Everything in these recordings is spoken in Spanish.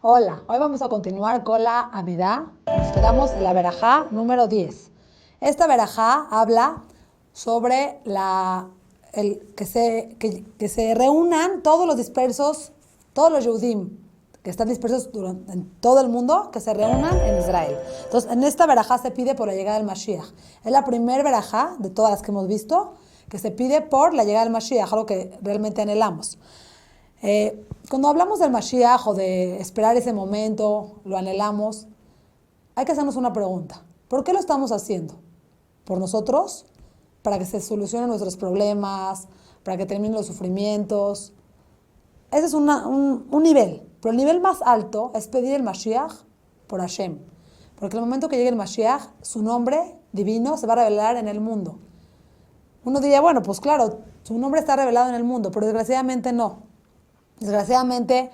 Hola, hoy vamos a continuar con la Amidá. Nos quedamos en la verajá número 10. Esta verajá habla sobre que se reúnan todos los dispersos, todos los Yehudim que están dispersos en todo el mundo, que se reúnan en Israel. Entonces, en esta verajá se pide por la llegada del Mashiach. Es la primera verajá de todas las que hemos visto que se pide por la llegada del Mashiach, algo que realmente anhelamos. Cuando hablamos del Mashiach o de esperar ese momento, lo anhelamos, hay que hacernos una pregunta. ¿Por qué lo estamos haciendo? ¿Por nosotros? ¿Para que se solucionen nuestros problemas? ¿Para que terminen los sufrimientos? Ese es un nivel. Pero el nivel más alto es pedir el Mashiach por Hashem. Porque en el momento que llegue el Mashiach, su nombre divino se va a revelar en el mundo. Uno diría, bueno, pues claro, su nombre está revelado en el mundo, pero desgraciadamente no. Desgraciadamente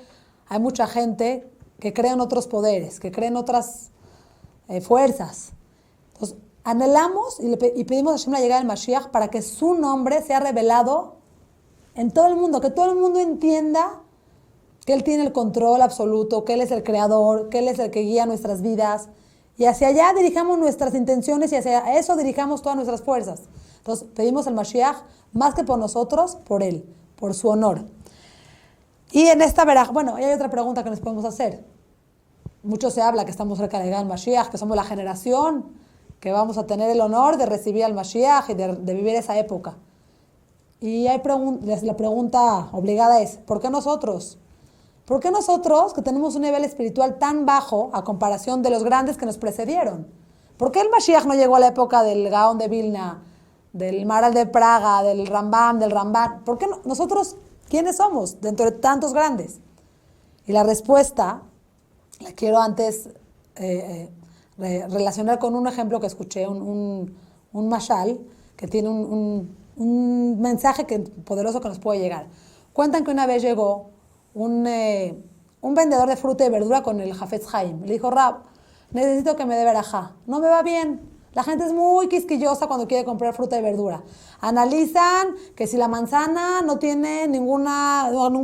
hay mucha gente que cree en otros poderes, que cree en otras fuerzas. Entonces, anhelamos y pedimos a Hashem la llegada del Mashiach para que su nombre sea revelado en todo el mundo, que todo el mundo entienda que Él tiene el control absoluto, que Él es el creador, que Él es el que guía nuestras vidas. Y hacia allá dirijamos nuestras intenciones y hacia eso dirijamos todas nuestras fuerzas. Entonces, pedimos al Mashiach más que por nosotros, por Él, por su honor. Y en esta verajá, bueno, y hay otra pregunta que nos podemos hacer. Mucho se habla que estamos cerca de llegar al Mashiach, que somos la generación que vamos a tener el honor de recibir al Mashiach y de vivir esa época. Y hay la pregunta obligada es, ¿por qué nosotros? ¿Por qué nosotros, que tenemos un nivel espiritual tan bajo a comparación de los grandes que nos precedieron? ¿Por qué el Mashiach no llegó a la época del Gaón de Vilna, del Maral de Praga, del Rambam, del Ramban? ¿Por qué nosotros, quiénes somos dentro de tantos grandes? Y la respuesta la quiero antes relacionar con un ejemplo que escuché, un mashal, que tiene un mensaje poderoso que nos puede llegar. Cuentan que una vez llegó un vendedor de fruta y verdura con el Hafetz Haim. Le dijo, Rab, necesito que me dé verajá. No me va bien. La gente es muy quisquillosa cuando quiere comprar fruta y verdura. Analizan que si la manzana no tiene ningún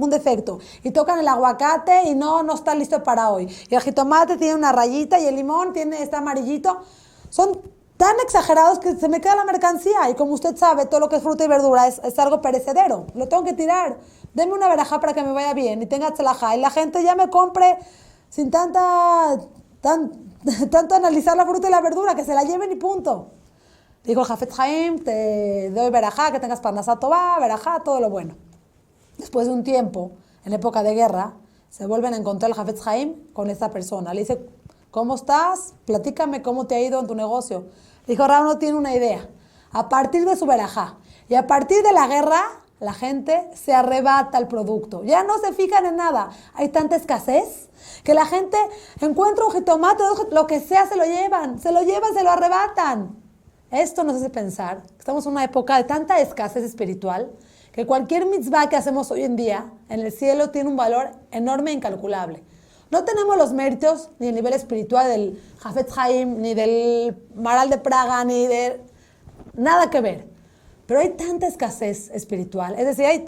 defecto. Y tocan el aguacate y no está listo para hoy. Y el jitomate tiene una rayita y el limón está amarillito. Son tan exagerados que se me queda la mercancía. Y como usted sabe, todo lo que es fruta y verdura es algo perecedero. Lo tengo que tirar. Deme una verajá para que me vaya bien y tenga tzalajá. Y la gente ya me compre sin tanto analizar la fruta y la verdura, que se la lleven y punto. Dijo el Hafetz Haim, te doy verajá, que tengas parnasá tová, verajá, todo lo bueno. Después de un tiempo, en época de guerra, se vuelven a encontrar el Hafetz Haim con esta persona. Le dice, ¿cómo estás? Platícame cómo te ha ido en tu negocio. Dijo, Rab no tiene una idea. A partir de su verajá y a partir de la guerra, la gente se arrebata el producto. Ya no se fijan en nada. Hay tanta escasez que la gente encuentra un jitomate, lo que sea, se lo llevan, se lo arrebatan. Esto nos hace pensar que estamos en una época de tanta escasez espiritual que cualquier mitzvah que hacemos hoy en día en el cielo tiene un valor enorme e incalculable. No tenemos los méritos ni el nivel espiritual del Hafetz Haim, ni del Maral de Praga, ni de nada que ver. Pero hay tanta escasez espiritual, es decir, hay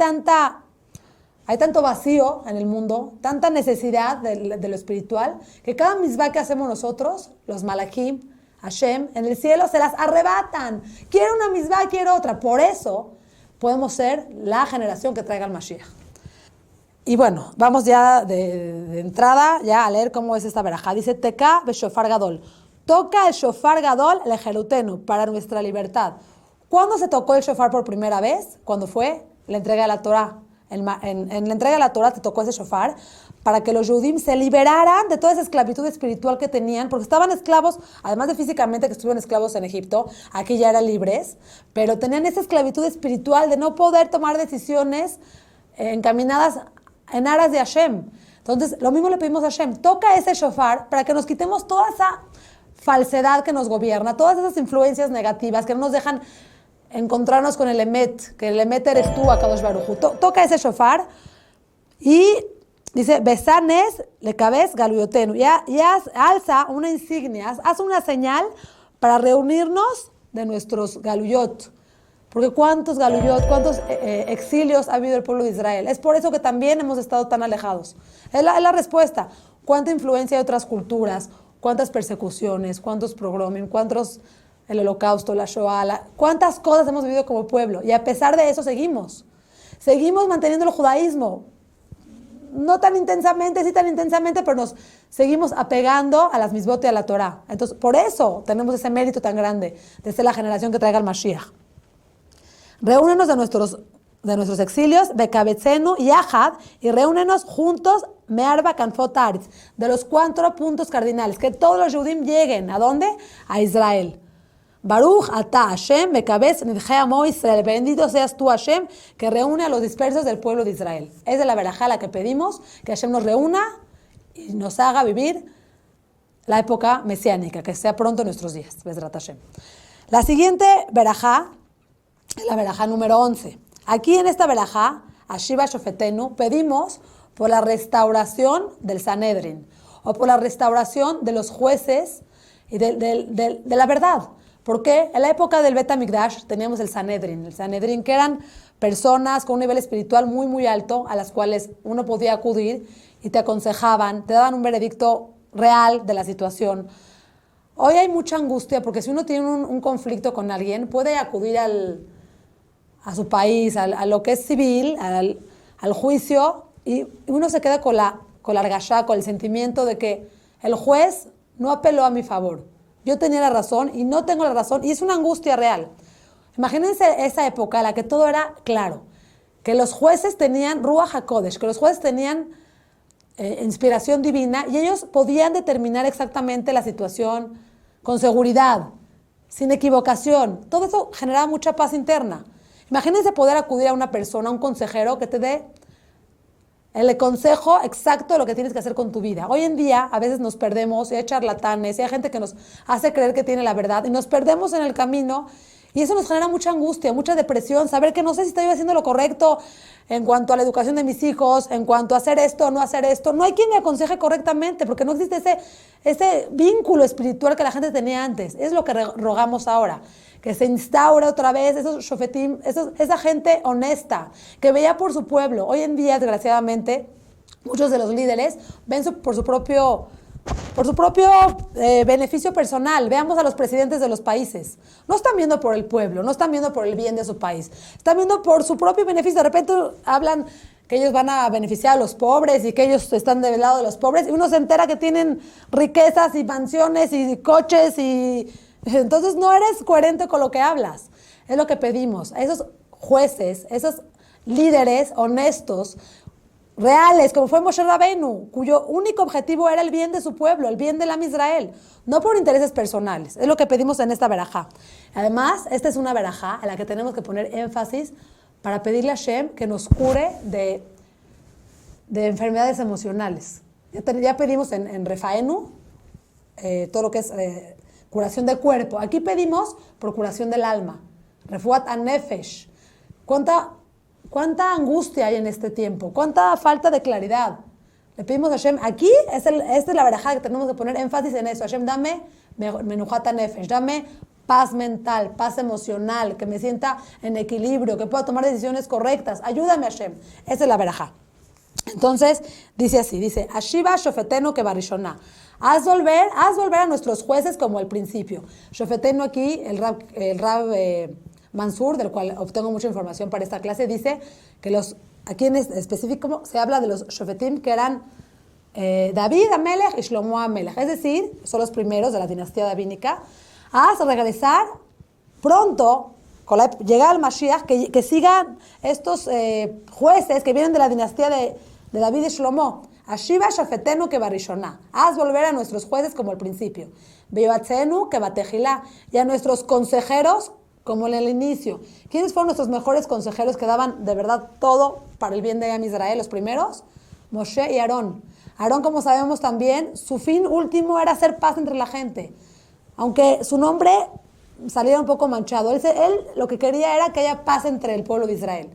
tanto vacío en el mundo, tanta necesidad de lo espiritual, que cada mitzvah que hacemos nosotros, los malachim, Hashem, en el cielo se las arrebatan. Quiero una mitzvah, quiero otra. Por eso podemos ser la generación que traiga el Mashiach. Y bueno, vamos ya de entrada ya a leer cómo es esta verajá. Dice, Teká beshofar gadol. Toca el shofar gadol lejerutenu, para nuestra libertad. ¿Cuándo se tocó el shofar por primera vez? Cuando fue la entrega de la Torá. En la entrega de la Torá se tocó ese shofar para que los Yehudim se liberaran de toda esa esclavitud espiritual que tenían, porque estaban esclavos, además de físicamente que estuvieron esclavos en Egipto, aquí ya eran libres, pero tenían esa esclavitud espiritual de no poder tomar decisiones encaminadas en aras de Hashem. Entonces, lo mismo le pedimos a Hashem, toca ese shofar para que nos quitemos toda esa falsedad que nos gobierna, todas esas influencias negativas que no nos dejan encontrarnos con el Emet, que el Emet eres tú, Akadosh Baruj Hu. Toca ese shofar y dice, besanes le cabez galuyotenu, y alza una insignia, haz una señal para reunirnos de nuestros galuyot. Porque cuántos galuyot, cuántos exilios ha habido el pueblo de Israel. Es por eso que también hemos estado tan alejados. Es la respuesta. Cuánta influencia de otras culturas, cuántas persecuciones, cuántos programas, cuántos, el holocausto, la Shoah, cuántas cosas hemos vivido como pueblo. Y a pesar de eso seguimos. Seguimos manteniendo el judaísmo. No tan intensamente, sí tan intensamente, pero nos seguimos apegando a las misbot y a la Torah. Entonces, por eso tenemos ese mérito tan grande de ser la generación que traiga el Mashiach. Reúnenos de nuestros exilios, Bekabetzenu y Ahad, y reúnenos juntos, Me'arba Kanfot Haaretz, de los 4 puntos cardinales, que todos los Yehudim lleguen, ¿a dónde? A Israel. Baruch Ata Hashem, Bekabez Nidje Amo Israel, bendito seas tú Hashem, que reúne a los dispersos del pueblo de Israel. Es de la verajá la que pedimos, que Hashem nos reúna y nos haga vivir la época mesiánica, que sea pronto en nuestros días, Bezrat Hashem. La siguiente verajá es la verajá número 11. Aquí en esta verajá, Ashiva Shofetenu, pedimos por la restauración del Sanedrin, o por la restauración de los jueces y de la verdad. Porque en la época del Bet HaMikdash teníamos el Sanedrin, que eran personas con un nivel espiritual muy, muy alto, a las cuales uno podía acudir y te aconsejaban, te daban un veredicto real de la situación. Hoy hay mucha angustia, porque si uno tiene un conflicto con alguien, puede acudir a su país, a lo que es civil, al juicio, y uno se queda con la argashá, con el sentimiento de que el juez no apeló a mi favor. Yo tenía la razón y no tengo la razón, y es una angustia real. Imagínense esa época en la que todo era claro, que los jueces tenían Ruach HaKodesh, que los jueces tenían inspiración divina, y ellos podían determinar exactamente la situación con seguridad, sin equivocación. Todo eso generaba mucha paz interna. Imagínense poder acudir a una persona, a un consejero que te dé el consejo exacto de lo que tienes que hacer con tu vida. Hoy en día a veces nos perdemos, y hay charlatanes, y hay gente que nos hace creer que tiene la verdad, y nos perdemos en el camino, y eso nos genera mucha angustia, mucha depresión, saber que no sé si estoy haciendo lo correcto en cuanto a la educación de mis hijos, en cuanto a hacer esto o no hacer esto. No hay quien me aconseje correctamente, porque no existe ese vínculo espiritual que la gente tenía antes. Es lo que rogamos ahora, que se instaure otra vez esos shofetim, esa gente honesta, que veía por su pueblo. Hoy en día, desgraciadamente, muchos de los líderes ven por su propio beneficio personal. Veamos a los presidentes de los países. No están viendo por el pueblo, no están viendo por el bien de su país. Están viendo por su propio beneficio. De repente hablan que ellos van a beneficiar a los pobres y que ellos están del lado de los pobres. Y uno se entera que tienen riquezas y mansiones y coches y... Entonces no eres coherente con lo que hablas. Es lo que pedimos. A esos jueces, esos líderes honestos, reales, como fue Moshe Rabbeinu, cuyo único objetivo era el bien de su pueblo, el bien del Am Israel, no por intereses personales. Es lo que pedimos en esta verajá. Además, esta es una verajá en la que tenemos que poner énfasis para pedirle a Hashem que nos cure de enfermedades emocionales. Ya pedimos en Refaenu todo lo que es curación del cuerpo. Aquí pedimos por curación del alma. Refuat HaNefesh. ¿Cuánta angustia hay en este tiempo? ¿Cuánta falta de claridad? Le pedimos a Hashem, aquí esta es la verajá que tenemos que poner énfasis en eso. Hashem, dame Menuhat HaNefesh, dame paz mental, paz emocional, que me sienta en equilibrio, que pueda tomar decisiones correctas. Ayúdame, Hashem. Esa es la verajá. Entonces, dice así, Ashiva Shofetenu Kebarishona. Haz volver a nuestros jueces como al principio. Shofetenu aquí, el Rab Mansur, del cual obtengo mucha información para esta clase, dice que aquí en específico se habla de los Shofetim que eran David Amelech y Shlomo Amelech, es decir, son los primeros de la dinastía davínica. Haz regresar pronto, con la llegada del Mashiach, que sigan estos jueces que vienen de la dinastía de David y Shlomo. Ashiva Shofetenu Kebarishona. Haz volver a nuestros jueces como al principio. Beyoatzenu Kebatejilá. Y a nuestros consejeros como en el inicio. ¿Quiénes fueron nuestros mejores consejeros que daban de verdad todo para el bien de Am Israel? Los primeros, Moshe y Aarón. Aarón, como sabemos también, su fin último era hacer paz entre la gente. Aunque su nombre saliera un poco manchado. Él lo que quería era que haya paz entre el pueblo de Israel.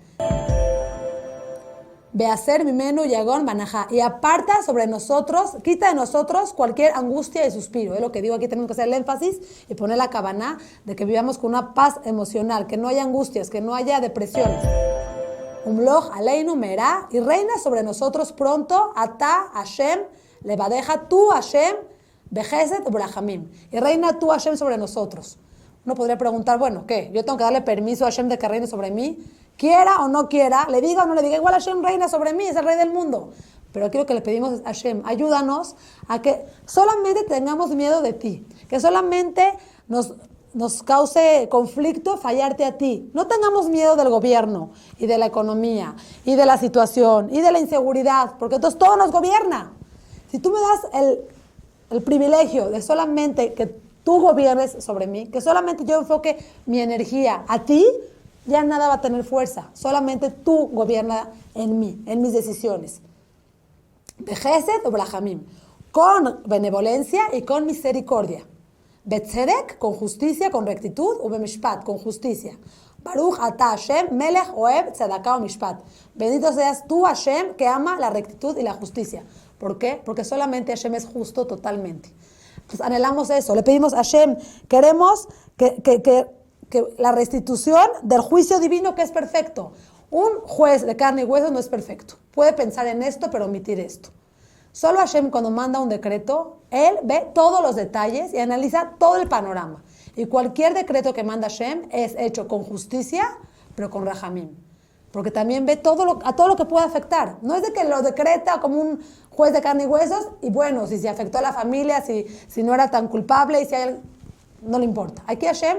Behacer mimenu yagón manajá. Y aparta sobre nosotros, quita de nosotros cualquier angustia y suspiro. Es lo que digo aquí, tenemos que hacer el énfasis y poner la cabana de que vivamos con una paz emocional, que no haya angustias, que no haya depresiones. Umloch aleinu merá, y reina sobre nosotros pronto, ata Hashem, levadeja tú Hashem, bejeset ubrajamim. Y reina tú Hashem sobre nosotros. Uno podría preguntar, bueno, ¿qué? ¿Yo tengo que darle permiso a Hashem de que reine sobre mí? Quiera o no quiera, le diga o no le diga, igual Hashem reina sobre mí, es el rey del mundo. Pero aquí lo que le pedimos es, Hashem, ayúdanos a que solamente tengamos miedo de ti, que solamente nos cause conflicto fallarte a ti. No tengamos miedo del gobierno y de la economía y de la situación y de la inseguridad, porque entonces todo nos gobierna. Si tú me das el privilegio de solamente que tú gobiernes sobre mí, que solamente yo enfoque mi energía a ti, ya nada va a tener fuerza. Solamente tú gobierna en mí, en mis decisiones. Bejesed o brajamim, con benevolencia y con misericordia. Betzedek, con justicia, con rectitud, u bemishpat, con justicia. Baruch ata Hashem, melech oeb tzedakah o mishpat. Bendito seas tú, Hashem, que ama la rectitud y la justicia. ¿Por qué? Porque solamente Hashem es justo totalmente. Entonces anhelamos eso, le pedimos a Hashem, queremos que la restitución del juicio divino que es perfecto. Un juez de carne y hueso no es perfecto. Puede pensar en esto, pero omitir esto. Solo Hashem, cuando manda un decreto, Él ve todos los detalles y analiza todo el panorama. Y cualquier decreto que manda Hashem es hecho con justicia, pero con rajamim. Porque también ve todo lo que puede afectar. No es de que lo decreta como un juez de carne y huesos y bueno, si se afectó a la familia, si no era tan culpable, y si hay, no le importa. Aquí Hashem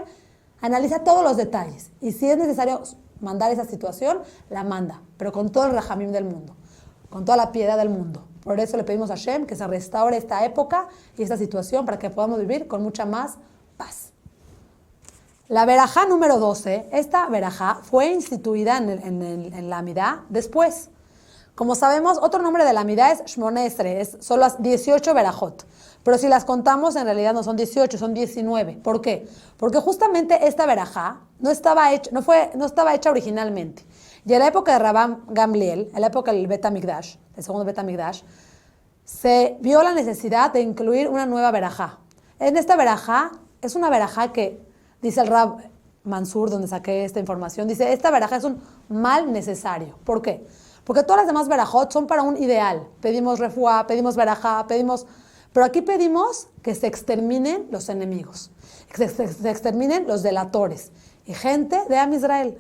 analiza todos los detalles. Y si es necesario mandar esa situación, la manda. Pero con todo el rajamim del mundo. Con toda la piedad del mundo. Por eso le pedimos a Hashem que se restaure esta época y esta situación para que podamos vivir con mucha más paz. La verajá número 12, esta verajá fue instituida en la Amidá después. Como sabemos, otro nombre de la Amidá es Shmone Esrei, son las 18 verajot. Pero si las contamos, en realidad no son 18, son 19. ¿Por qué? Porque justamente esta verajá no estaba hecha originalmente. Y en la época de Rabban Gamliel, en la época del Bet HaMikdash, el segundo Bet HaMikdash, se vio la necesidad de incluir una nueva verajá. En esta verajá, es una verajá que, dice el Rab Mansur, donde saqué esta información, dice, esta verajá es un mal necesario. ¿Por qué? Porque todas las demás verajot son para un ideal. Pedimos refuá, pedimos verajá, pero aquí pedimos que se exterminen los enemigos, que se exterminen los delatores. Y gente de Am Israel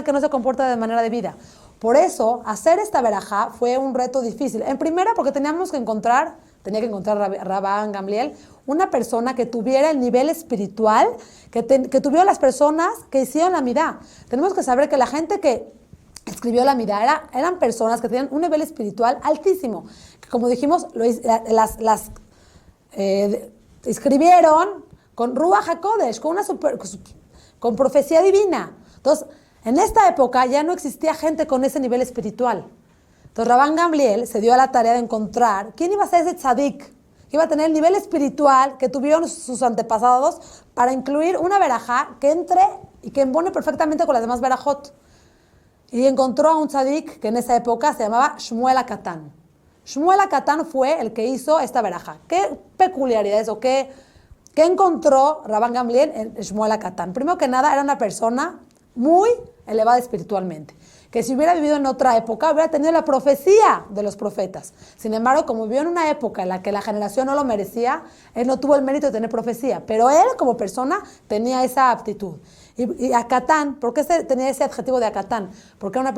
que no se comporta de manera debida. Por eso, hacer esta verajá fue un reto difícil. En primera, porque tenía que encontrar Rabban Gamliel, una persona que tuviera el nivel espiritual que tuvieron las personas que hicieron la Midá. Tenemos que saber que la gente que escribió la Midá eran personas que tenían un nivel espiritual altísimo. Que, como dijimos, las escribieron con Ruach HaKodesh, con profecía divina. Entonces, en esta época ya no existía gente con ese nivel espiritual. Entonces, Rabban Gamliel se dio a la tarea de encontrar quién iba a ser ese tzadik, que iba a tener el nivel espiritual que tuvieron sus antepasados para incluir una verajá que entre y que embone perfectamente con las demás verajot. Y encontró a un tzadik que en esa época se llamaba Shmuel HaKatan. Shmuel HaKatan fue el que hizo esta verajá. ¿Qué peculiaridades o qué encontró Rabban Gamliel en Shmuel HaKatan? Primero que nada, era una persona muy elevada espiritualmente, que si hubiera vivido en otra época, hubiera tenido la profecía de los profetas. Sin embargo, como vivió en una época en la que la generación no lo merecía, él no tuvo el mérito de tener profecía, pero él como persona tenía esa aptitud. Y HaKatan, ¿por qué tenía ese adjetivo de HaKatan? Porque era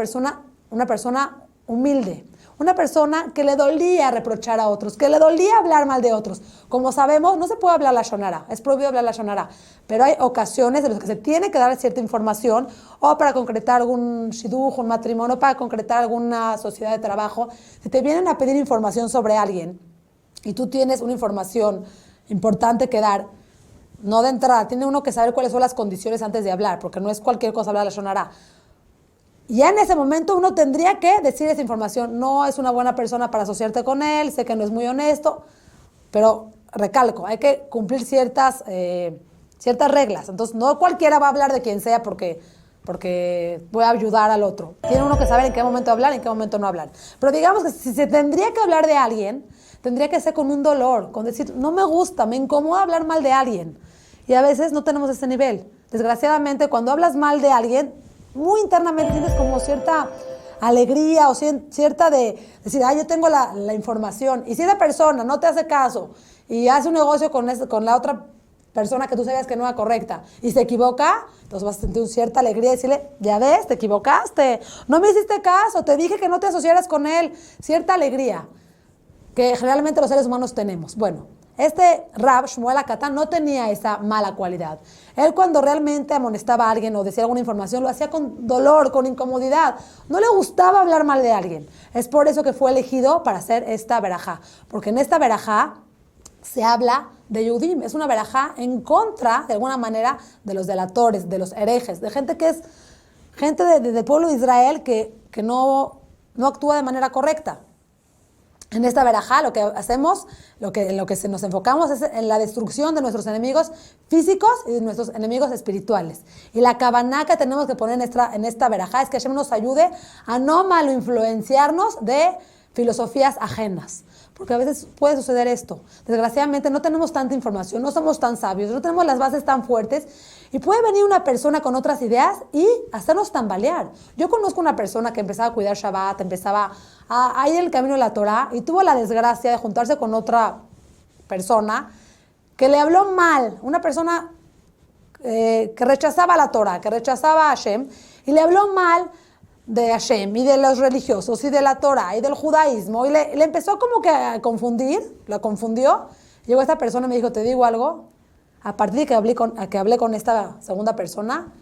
una persona humilde, una persona que le dolía reprochar a otros, que le dolía hablar mal de otros. Como sabemos, no se puede hablar lashon hara, es prohibido hablar lashon hara, pero hay ocasiones en las que se tiene que dar cierta información o para concretar algún shidduch, un matrimonio, o para concretar alguna sociedad de trabajo. Si te vienen a pedir información sobre alguien y tú tienes una información importante que dar, no de entrada, tiene uno que saber cuáles son las condiciones antes de hablar, porque no es cualquier cosa hablar lashon hara. Ya en ese momento uno tendría que decir esa información. No es una buena persona para asociarte con él, sé que no es muy honesto, pero recalco, hay que cumplir ciertas reglas. Entonces, no cualquiera va a hablar de quien sea porque porque voy a ayudar al otro. Tiene uno que saber en qué momento hablar y en qué momento no hablar. Pero digamos que si se tendría que hablar de alguien, tendría que ser con un dolor, con decir, no me gusta, me incomoda hablar mal de alguien. Y a veces no tenemos ese nivel. Desgraciadamente, cuando hablas mal de alguien, muy internamente sientes como cierta alegría o cierta de decir, yo tengo la información. Y si esa persona no te hace caso y hace un negocio con la otra persona que tú sabías que no era correcta y se equivoca, entonces vas a sentir cierta alegría y decirle, ya ves, te equivocaste, no me hiciste caso, te dije que no te asociaras con él. Cierta alegría que generalmente los seres humanos tenemos. Bueno, este Rab, Shmuel HaKatan, no tenía esa mala cualidad. Él cuando realmente amonestaba a alguien o decía alguna información, lo hacía con dolor, con incomodidad. No le gustaba hablar mal de alguien. Es por eso que fue elegido para hacer esta verajá. Porque en esta verajá se habla de Yehudim. Es una verajá en contra, de alguna manera, de los delatores, de los herejes, de gente que es gente del pueblo de Israel que no actúa de manera correcta. En esta verajá lo que hacemos, en lo que nos enfocamos es en la destrucción de nuestros enemigos físicos y de nuestros enemigos espirituales. Y la kavaná que tenemos que poner en esta verajá es que Hashem nos ayude a no malinfluenciarnos de filosofías ajenas. Porque a veces puede suceder esto. Desgraciadamente no tenemos tanta información, no somos tan sabios, no tenemos las bases tan fuertes y puede venir una persona con otras ideas y hacernos tambalear. Yo conozco una persona que empezaba a cuidar Shabbat, empezaba a ir en el camino de la Torah y tuvo la desgracia de juntarse con otra persona que le habló mal, una persona que rechazaba la Torah, que rechazaba a Hashem y le habló mal de Hashem y de los religiosos y de la Torah y del judaísmo y le empezó como que a confundir, lo confundió. Llegó esta persona y me dijo, te digo algo, a partir de que hablé con esta segunda persona,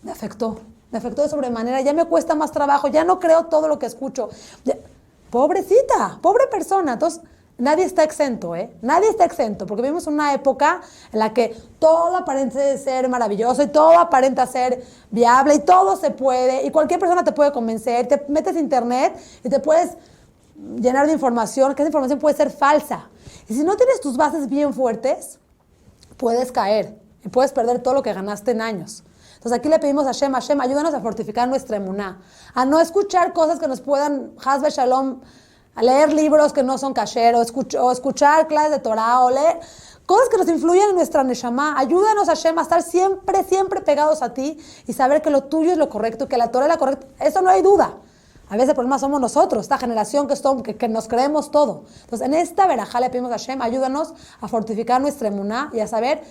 me afectó de sobremanera, ya me cuesta más trabajo, ya no creo todo lo que escucho. Pobrecita, pobre persona. Entonces, nadie está exento, Nadie está exento, porque vivimos una época en la que todo aparenta ser maravilloso y todo aparenta ser viable y todo se puede y cualquier persona te puede convencer, te metes a internet y te puedes llenar de información, que esa información puede ser falsa. Y si no tienes tus bases bien fuertes, puedes caer y puedes perder todo lo que ganaste en años. Entonces aquí le pedimos a Hashem, ayúdanos a fortificar nuestra emuná, a no escuchar cosas que nos puedan, Haz Shalom, a leer libros que no son kasher, o escuchar clases de Torah, o leer cosas que nos influyen en nuestra neshama. Ayúdanos, Hashem, a estar siempre, siempre pegados a ti y saber que lo tuyo es lo correcto, que la Torah es la correcta. Eso no hay duda. A veces el problema somos nosotros, esta generación que nos creemos todo. Entonces, en esta verajá le pedimos a Hashem, ayúdanos a fortificar nuestra emuná y a saber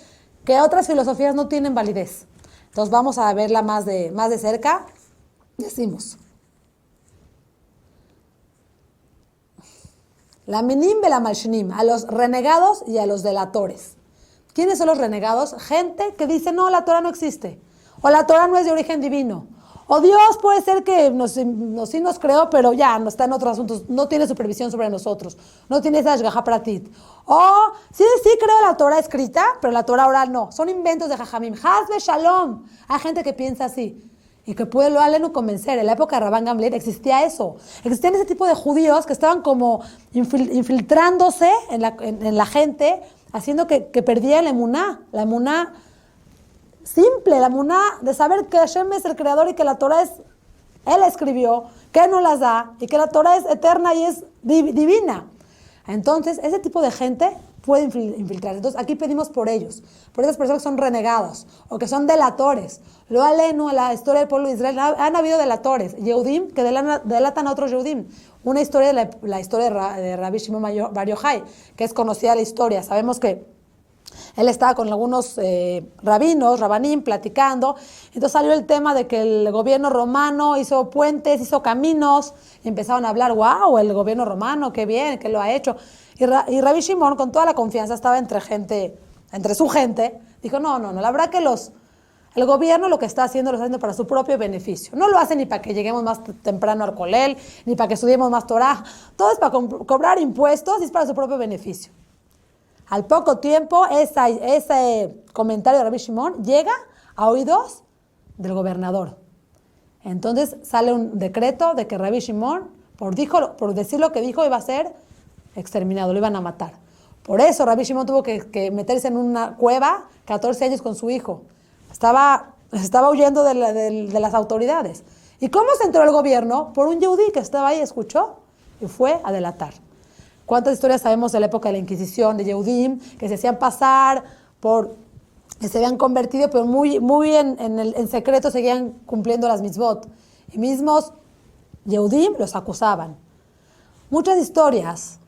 que otras filosofías no tienen validez. Entonces, vamos a verla más de cerca. Decimos: la menim ve la malshnim, a los renegados y a los delatores. ¿Quiénes son los renegados? Gente que dice, no, la Torah no existe, o la Torah no es de origen divino, o Dios puede ser que sí nos creó, pero ya no está en otros asuntos, no tiene supervisión sobre nosotros, no tiene esa ashgaha pratit. O sí creo la Torah escrita, pero la Torah oral no, son inventos de Jajamim. Haz ve shalom. Hay gente que piensa así y que puede lo aleno convencer. En la época de Rabban Gamliel existía eso. Existían ese tipo de judíos que estaban como infiltrándose en la gente, haciendo que perdiera la emuná simple, la emuná de saber que Hashem es el creador y que la Torah Él la escribió, que Él nos las da y que la Torah es eterna y es divina. Entonces, ese tipo de gente puede infiltrarse. Entonces, aquí pedimos por ellos, por esas personas que son renegados o que son delatores. Lo aleno a la historia del pueblo de Israel, han habido delatores, Yehudim, que delatan a otros Yehudim. Una historia de la historia de Rabbi Shimon Bar Yochai, que es conocida la historia. Sabemos que él estaba con algunos rabanim, platicando. Entonces salió el tema de que el gobierno romano hizo puentes, hizo caminos, y empezaron a hablar, wow, el gobierno romano, qué bien, que lo ha hecho. Y Rabbi Shimon, con toda la confianza, estaba entre su gente, dijo, no, la verdad que el gobierno lo que está haciendo para su propio beneficio. No lo hace ni para que lleguemos más temprano al Kolel, ni para que estudiemos más Torah. Todo es para cobrar impuestos y es para su propio beneficio. Al poco tiempo, ese comentario de Rabbi Shimon llega a oídos del gobernador. Entonces sale un decreto de que Rabbi Shimon, por decir lo que dijo, iba a ser exterminado, lo iban a matar. Por eso Rabbi Shimon tuvo que meterse en una cueva 14 años con su hijo. Estaba Estaba huyendo de las autoridades. ¿Y cómo se entró al gobierno? Por un yehudí que estaba ahí, escuchó y fue a delatar. ¿Cuántas historias sabemos de la época de la Inquisición, de Yehudim, que se hacían pasar por, que se habían convertido, pero muy en secreto seguían cumpliendo las mitzvot? Y mismos Yehudim los acusaban. Muchas historias,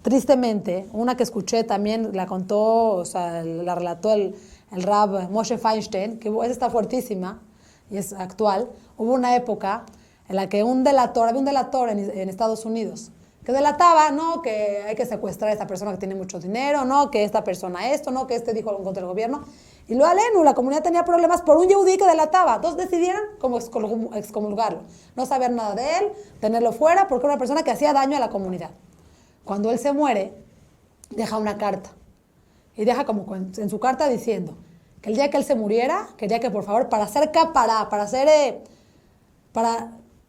tristemente, una que escuché también la contó, o sea, la relató el Rab Moshe Feinstein, que está fuertísima y es actual. Hubo una época en la que había un delator en Estados Unidos, que delataba, no, que hay que secuestrar a esta persona que tiene mucho dinero, no, que esta persona esto, no, que este dijo algo contra el gobierno. Y lo alenu, la comunidad tenía problemas por un yehudí que delataba. Entonces decidieron como excomulgarlo, no saber nada de él, tenerlo fuera, porque era una persona que hacía daño a la comunidad. Cuando él se muere, deja una carta. Y deja como en su carta diciendo que el día que él se muriera, quería que por favor, para hacer capará,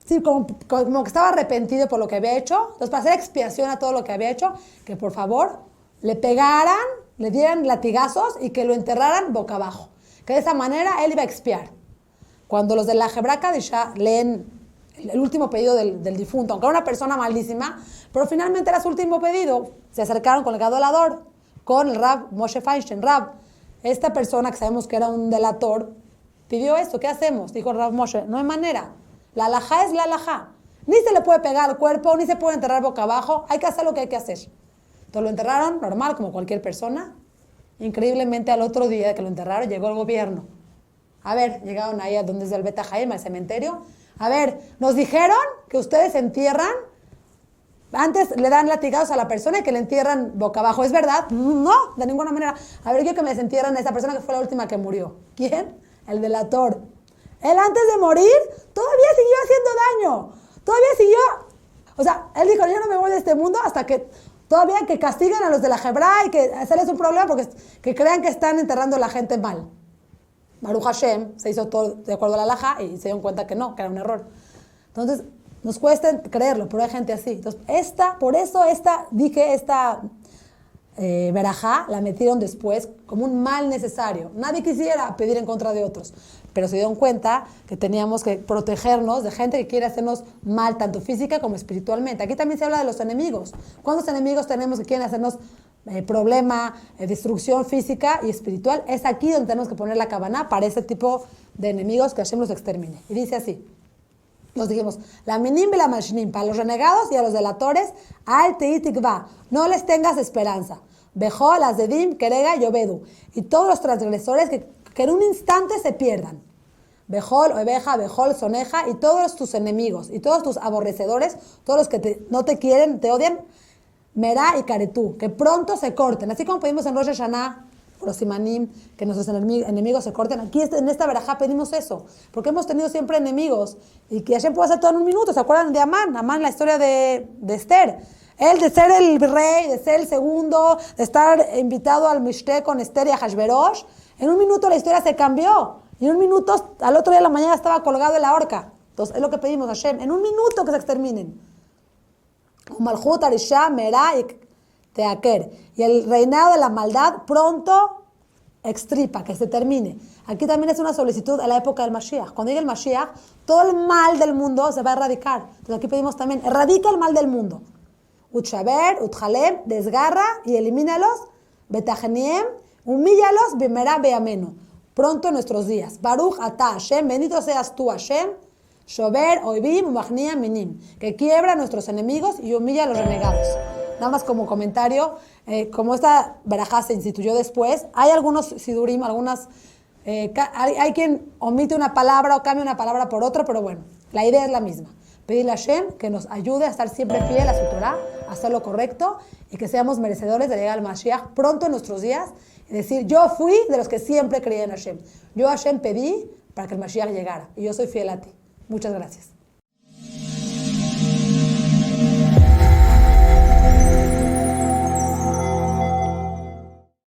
sí, como que estaba arrepentido por lo que había hecho, entonces para hacer expiación a todo lo que había hecho, que por favor le pegaran, le dieran latigazos y que lo enterraran boca abajo. Que de esa manera él iba a expiar. Cuando los de la Hebra Kadisha leen el último pedido del difunto, aunque era una persona malísima, pero finalmente era su último pedido, se acercaron con el gadolador, con el Rab Moshe Feinstein. Rab, esta persona que sabemos que era un delator, pidió esto, ¿qué hacemos? Dijo el Rab Moshe, no hay manera. La alajá es la alajá. Ni se le puede pegar al cuerpo, ni se puede enterrar boca abajo. Hay que hacer lo que hay que hacer. Entonces lo enterraron normal, como cualquier persona. Increíblemente, al otro día que lo enterraron, llegó el gobierno. A ver, llegaron ahí a donde es el Bet Haim, al cementerio. A ver, nos dijeron que ustedes entierran, antes le dan latigazos a la persona y que le entierran boca abajo. ¿Es verdad? No, de ninguna manera. A ver, yo que me desentierran a esa persona que fue la última que murió. ¿Quién? El delator. Él antes de morir todavía siguió haciendo daño. Todavía siguió. O sea, él dijo, yo no me voy de este mundo hasta que todavía que castiguen a los de la Hebra y que hacerles un problema porque que crean que están enterrando a la gente mal. Baruch Hashem se hizo todo de acuerdo a la halajá y se dieron cuenta que no, que era un error. Entonces, nos cuesta creerlo, pero hay gente así. Entonces, por eso esta verajá la metieron después como un mal necesario. Nadie quisiera pedir en contra de otros, pero se dieron cuenta que teníamos que protegernos de gente que quiere hacernos mal, tanto física como espiritualmente. Aquí también se habla de los enemigos. ¿Cuántos enemigos tenemos que quieren hacernos problema, destrucción física y espiritual? Es aquí donde tenemos que poner la cabana para ese tipo de enemigos que Hashem los extermine. Y dice así. Nos dijimos, la minim y la mashnim, para los renegados y a los delatores, al teitikva, no les tengas esperanza. Bejol, azedim, kerega y obedu. Y todos los transgresores que en un instante se pierdan. Bejol, oveja, bejol, soneja, y todos tus enemigos, y todos tus aborrecedores, todos los que no te quieren, te odian, merá y caretú, que pronto se corten. Así como pedimos en Rosh Hashanah, por los simanim, que nuestros enemigos se corten. Aquí en esta verajá pedimos eso, porque hemos tenido siempre enemigos, y que Hashem puede hacer todo en un minuto. ¿Se acuerdan de Amán? Amán, la historia de Esther. Él de ser el rey, de ser el segundo, de estar invitado al Mishte con Esther y a Hashverosh, en un minuto la historia se cambió, y en un minuto, al otro día de la mañana estaba colgado en la horca. Entonces es lo que pedimos a Hashem, en un minuto que se exterminen. Malchut, Arisha, Merá y Teaker. Y el reinado de la maldad pronto extripa, que se termine. Aquí también es una solicitud a la época del Mashiach. Cuando llegue el Mashiach, todo el mal del mundo se va a erradicar. Entonces aquí pedimos también, erradica el mal del mundo. Utshaber, Utjalem, desgarra y elimínalos. Betacheniem, humíllalos, bimera beamenu. Pronto en nuestros días. Baruch ata Hashem, bendito seas tú Hashem. Shober, oibim, umachnia, minim. Que quiebra a nuestros enemigos y humilla a los renegados. Nada más como comentario, como esta verajá se instituyó después, hay algunos sidurim, hay quien omite una palabra o cambia una palabra por otra, pero bueno, la idea es la misma. Pedirle a Hashem que nos ayude a estar siempre fiel a su Torah, a hacer lo correcto y que seamos merecedores de llegar al Mashiach pronto en nuestros días y decir, yo fui de los que siempre creí en Hashem. Yo a Hashem pedí para que el Mashiach llegara y yo soy fiel a ti. Muchas gracias.